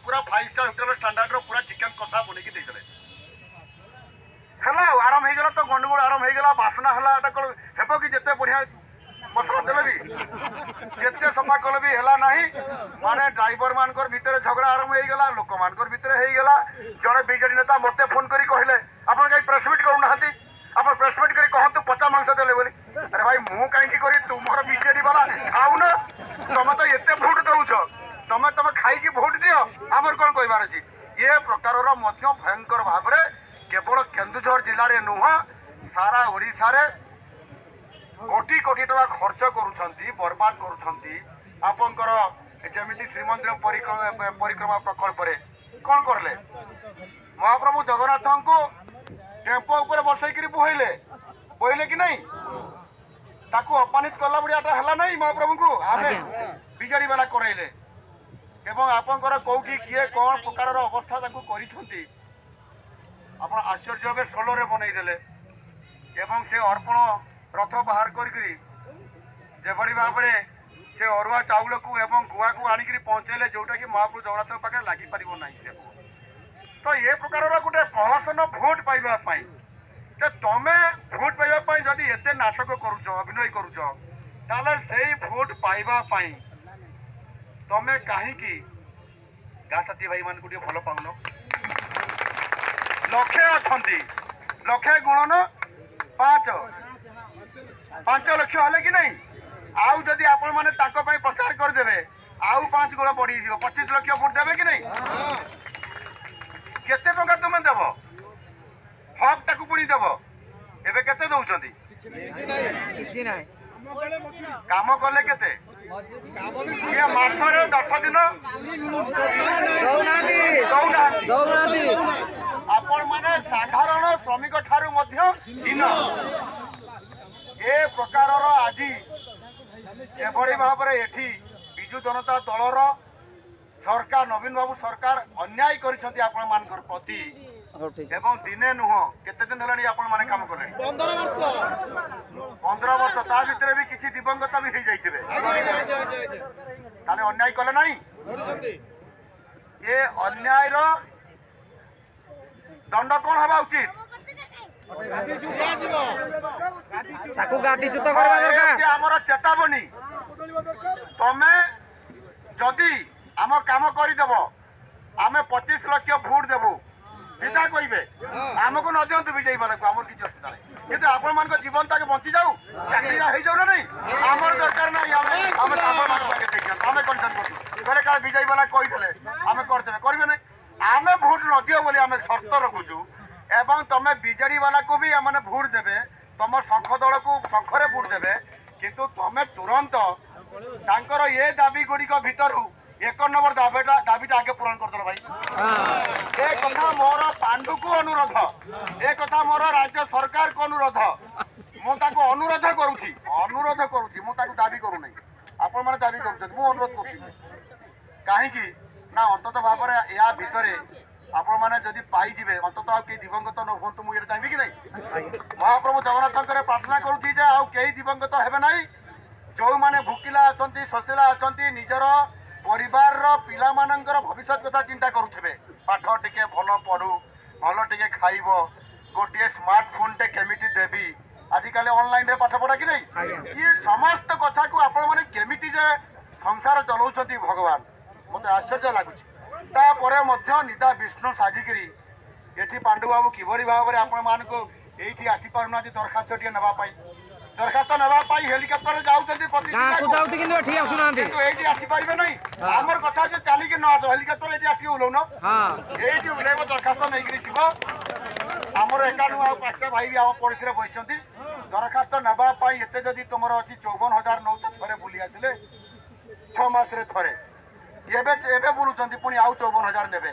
पूरा 5 star hotel standard पूरा chicken कषा बनैकी देते है आराम हो गला तो गंडगोल आराम हो गला बासना है कौन हेब कि जिते बढ़िया मसला देले भी जिते सफा कले भी है ना माने ड्राइवर मानकर भितर झगड़ा आरंभ हो गला लोक मानकर भितर हो गला जड़े बीजेडी नेता मते फोन करी कहले आपन कहीं प्रेसमिट करूना आप प्रेसमिट करी कहतु पचा मांस देले बोली अरे भाई मु कहीं करी तुमर बीजेडी वाला खाऊ न तुम तो एते भोट दउछ तुम तुम खाई भोट दियो आमर कौन कहबार अछि ये प्रकार भयंकर भाव में केवल केन्दुझर जिले में नुह सारा ओडिशा रे कोटी कोटी टका खर्च करुछंती बर्बाद करुछंती आपनकर जेमिति श्रीमंदिर परिक्रमा प्रकल्प रे कौन करले महाप्रभु जगन्नाथ को टेम्पो ऊपर बसैकरी बोहिले कि नहीं ताकू अपमानित कला बड़ियाटा है नहीं महाप्रभु को आमे बिजेडी वाला करैले एवं आपनकर कौटी किए कौन प्रकार अवस्था ताकू करिछंती आपण आश्चर्य भाव सोलर बनईदेले एवं से अर्पण रथ बाहर करी जेभली भाव में से अरुआ चाउल को एवं गुआ को आनिक पहुँचेले जोटा कि महाप्रभु जगन्नाथ पाखे लगी पार ना तो ये प्रकार गोटे प्रहसन भोट पाइबा तमें भोट पाइबा जदि एत नाटक करुच अभिनय करुच ताले से भोट पाइबा तमें कहीं गाँ साथी भाई मान को भल पाउन लक्षे अच्छा लक्षे गुणन 5 लक्ष हेले कि नहीं आउ जदि आपण माने ताको पई प्रचार करदेवे आउ 5 गुण बढ़ी जीव 25 लक्ष भोट देवे कि नहीं केते टंका तुम देव हक ताकू पुणी देव एबे केते दउछंती किछि नाही काम कले केते ये मासरे 10 दिन दौनादी आपण माने साधारण श्रमिक ठारू मध्य दिन ए प्रकार आज एभली भाव में एठी बिजु जनता दलर सरकार नवीन बाबू सरकार अन्याय करिसंती आपण मानकर प्रति एवं दिने नुह केते दिन हेलानी आपण माने काम करले 15 वर्ष ता भितर भी किछि दिवंगत भी हो जाइतिबे ताले अन्याय कले नहीं ये अन्याय रो दंड कौन हवा उचित आमर चेतावनी तमें जदि आम काम करदेव आम 25 लक्ष भोट देवु सीधा कहे आमको न दिंतु विजयी वाला को आमर किसी असुविधा नहीं कितु आपण मान जीवन तक बंची जाऊ चाकरी हो जाऊ ना नहीं आमर दरकार नहीं आम कंसन करें क्या विजयी वाला कही आम करदे करेंगे नहीं आम भोट न दियो बोली आम शर्त रखुचु एवं तमें बीजेडी वाला को भी मैंने भोट देवे तुम शंख दल को शंखरे भोट देवे किंतु तमें तुरंत तांकर ये दाबी गुड़िक भितर 1 नंबर दाबीटा आगे पूरण कर दो भाई ए कथा मोर पांडु को अनुरोध ए कथा मोर राज्य सरकार को अनुरोध मुझे अनुरोध करुँची मुझे दाबी करूना आपण मैंने दाबी कर अनुरोध कर कहीं ना अंतत भाव या भितर आपण मैंने जदि पाइबे अंतत कई दिवंगत न हूँ मुझे चाहिए कि नहीं महाप्रभु जगन्नाथ प्रार्थना करुँची कई दिवंगत हे ना जो मैंने भुकिला अच्छा शोषिला अच्छा निजर परिवार पिला मानकर भविष्य कथा चिंता करुवे पाठ टिके भल पढ़ू भल टिके खाइब गोटे स्मार्टफोन टे केमिटी देवी आजिकल ऑनलाइन रे पाठ पढ़ा कि नहीं ये समस्त कथा को आपण मैंने केमिटी जे संसार चलाउछंती भगवान मत आश्चर्य लगुच निदा विष्णु साजिकी ये पांडु बाबू किभली भाव में आपण मान को ये आसी पारना दरखास्त टे नापी दरखास्त नापी हेलिकप्टर जाऊँगी नहीं आमर कथा चलिए न आस हेलिकप्टर ये आसिक ओह्लौन ये ओह्लैब दरखास्त नहीं जीव आमर एकाणु आ 5टा भाई भी आम पड़ोसी बसती दरखास्त नापी एत जदि तुम अच्छी 54,000 नौ थे बुली आसे 6 मास थे एबे बुलुंट पुणी आउ 54,000 ने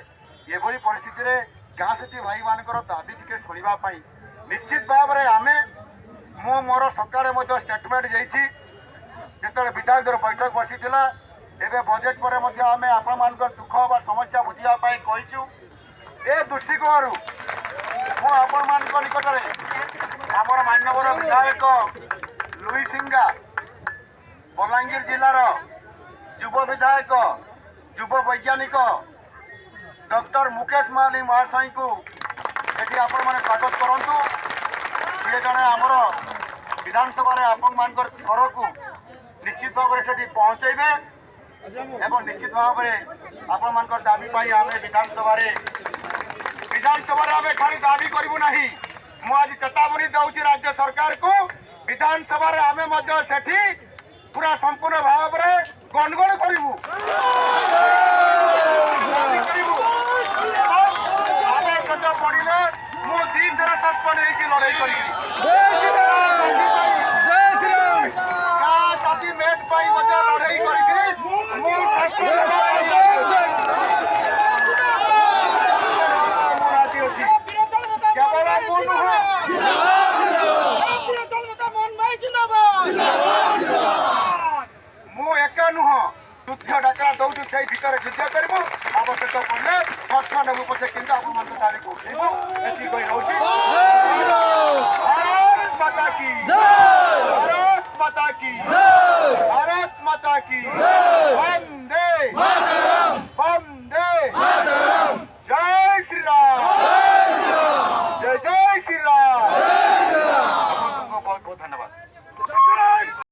ये परिस्थिति रे गाँ साथी भाई मानकर दाबी टिके शुणा निश्चित भाव में आमे मु मोर सकाळे स्टेटमेंट जाइछि जिते विधायक बैठक बसीला एवं बजेट पर आम आपण दुख बा समस्या बुझापी कहीचु ए दृष्टिकोण आपण निकट में आमर मान्यवर विधायक लुई सिंगा बलांगीर जिलार युव विधायक युव वैज्ञानिक डॉक्टर मुकेश माली महाशय को देखिए आपण मैंने स्वागत करूँ। सी जड़े आमर विधानसभा आपण मान घर को निश्चित भाव से पहुँचे एवं निश्चित भाव में आपण मान दाबी पाई आम विधानसभा आम खाली दाबी करूँ ना। मुझे चेतावनी दूसरी राज्य सरकार को विधानसभा आम से पूरा संपूर्ण भाव में गणगण करूँ पड़े मु 3 थर सस्पेंड लड़ाई करी मेट लड़ाई मु एका नुह युद्ध डाकरा दौर से भितर युद्ध करूँ आवश्यक पड़े हस्त नेबू पचे कि भारत माता की भारत माता की भारत माता की वंदे